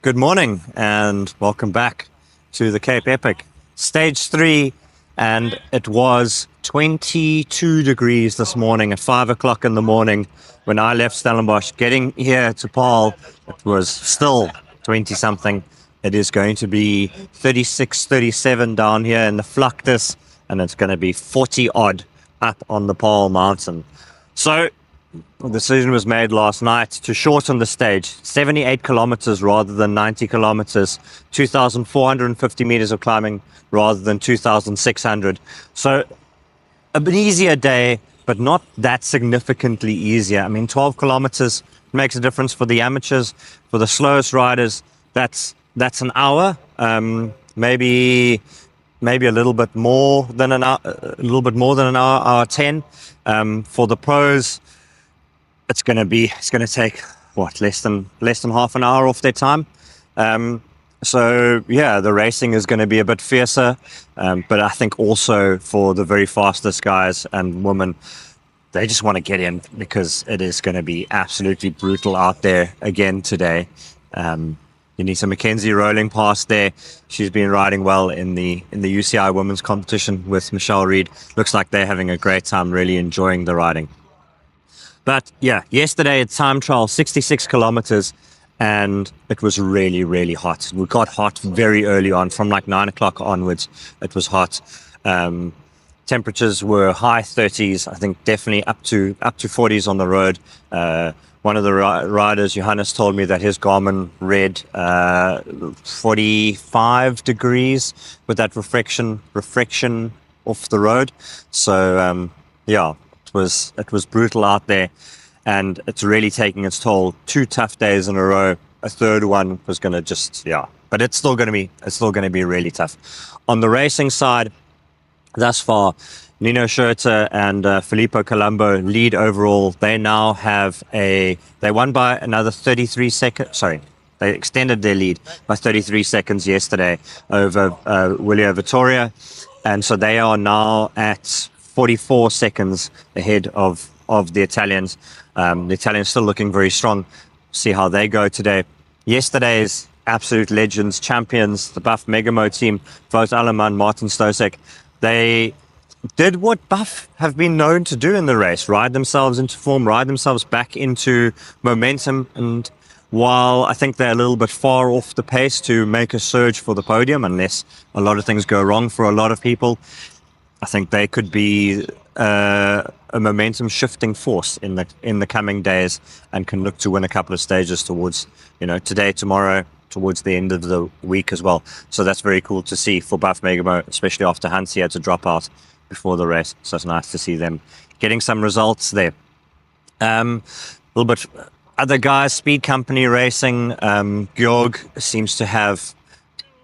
Good morning and welcome back to the Cape Epic. Stage 3, and it was 22 degrees this morning at 5 o'clock in the morning when I left Stellenbosch. Getting here to Paarl, it was still 20 something. It is going to be 36, 37 down here in the Flactus, and it's going to be 40 odd up on the Paarl mountain. So the decision was made last night to shorten the stage, 78 kilometers rather than 90 kilometers, 2,450 meters of climbing rather than 2,600. So an easier day, but not that significantly easier. I mean, 12 kilometers makes a difference for the amateurs. For the slowest riders, that's an hour, maybe a little bit more than an hour, hour 10. For the pros, it's going to take less than half an hour off their time. So yeah, the racing is going to be a bit fiercer, but I think also for the very fastest guys and women, they just want to get in because it is going to be absolutely brutal out there again today. Denisa McKenzie rolling past there. She's been riding well in the UCI women's competition with Michelle Reed. Looks like they're having a great time, really enjoying the riding. But yeah, yesterday at time trial, 66 kilometers, and it was really, really hot. We got hot very early on, from like 9 o'clock onwards. It was hot. Temperatures were high 30s. I think definitely up to 40s on the road. One of the riders, Johannes, told me that his Garmin read 45 degrees with that refraction off the road. So yeah. It was brutal out there, and it's really taking its toll. 2 tough days in a row. A third one was going to but it's still going to be really tough. On the racing side, thus far, Nino Schurter and Filipo Colombo lead overall. They now have they won by another 33 seconds. Sorry, they extended their lead by 33 seconds yesterday over WILIER-VITTORIA, and so they are now at 44 seconds ahead of the Italians. The Italians still looking very strong. See how they go today. Yesterday's absolute legends, champions, the Buff Megamo team, Wout Alleman, Martin Stosek, they did what Buff have been known to do in the race, ride themselves into form, ride themselves back into momentum. And while I think they're a little bit far off the pace to make a surge for the podium, unless a lot of things go wrong for a lot of people, I think they could be a momentum shifting force in the coming days, and can look to win a couple of stages towards, today, tomorrow, towards the end of the week as well. So that's very cool to see for Buff Megamo, especially after Hansi had to drop out before the race. So it's nice to see them getting some results there. A little bit other guys, Speed Company racing. Georg seems to have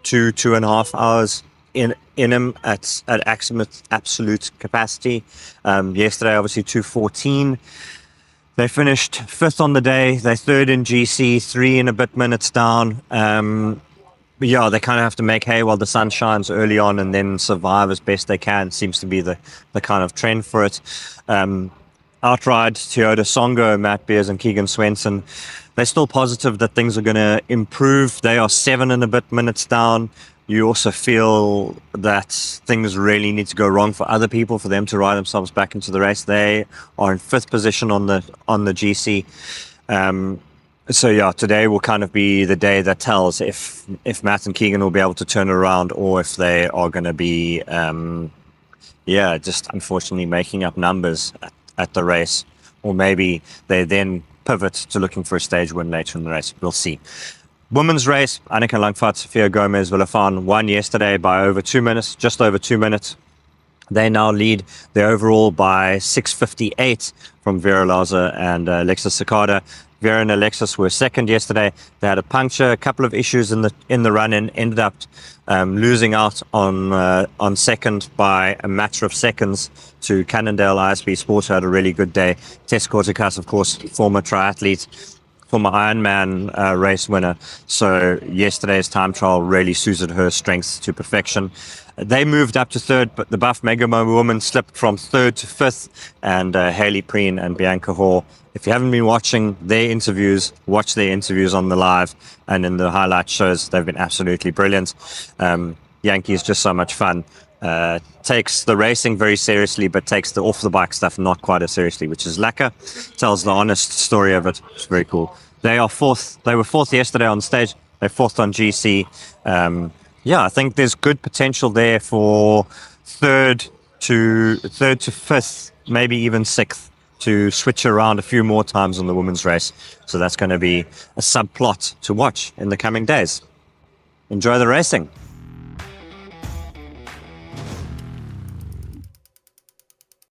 2.5 hours in him at absolute capacity. Yesterday, obviously 2:14. They finished 5th on the day. They're 3rd in GC, 3 and a bit minutes down. But yeah, they kind of have to make hay while the sun shines early on, and then survive as best they can. Seems to be the kind of trend for it. Outride Toyota, Songo, Matt Beers and Keegan Swenson, they're still positive that things are going to improve. They are 7 and a bit minutes down. You also feel that things really need to go wrong for other people for them to ride themselves back into the race. They are in 5th position on the GC. So yeah, today will kind of be the day that tells if Matt and Keegan will be able to turn it around, or if they are going to be just unfortunately making up numbers at the race, or maybe they then pivot to looking for a stage win later in the race. We'll see. Women's race, Annika Langvaart, Sofia Gomez Villafan won yesterday by just over 2 minutes. They now lead the overall by 6:58 from Vera Laza and Alexis Sakada. Vera and Alexis were second yesterday. They had a puncture, a couple of issues in the run-in, ended up losing out on second by a matter of seconds to Cannondale ISB Sports, who had a really good day. Tess Kortekas, of course, former triathlete, former Ironman race winner. So yesterday's time trial really suited her strengths to perfection. They moved up to third, but the Buff Megamo woman slipped from third to fifth, and Hayley Preen and Bianca Hall. If you haven't been watching their interviews, watch their interviews on the live and in the highlight shows. They've been absolutely brilliant. Yankee is just so much fun. Takes the racing very seriously, but takes the off-the-bike stuff not quite as seriously, which is lekker. Tells the honest story of it. It's very cool. They are fourth. They were fourth yesterday on stage. They're fourth on GC. Yeah, I think there's good potential there for third to fifth, maybe even sixth, to switch around a few more times on the women's race. So that's going to be a subplot to watch in the coming days. Enjoy the racing.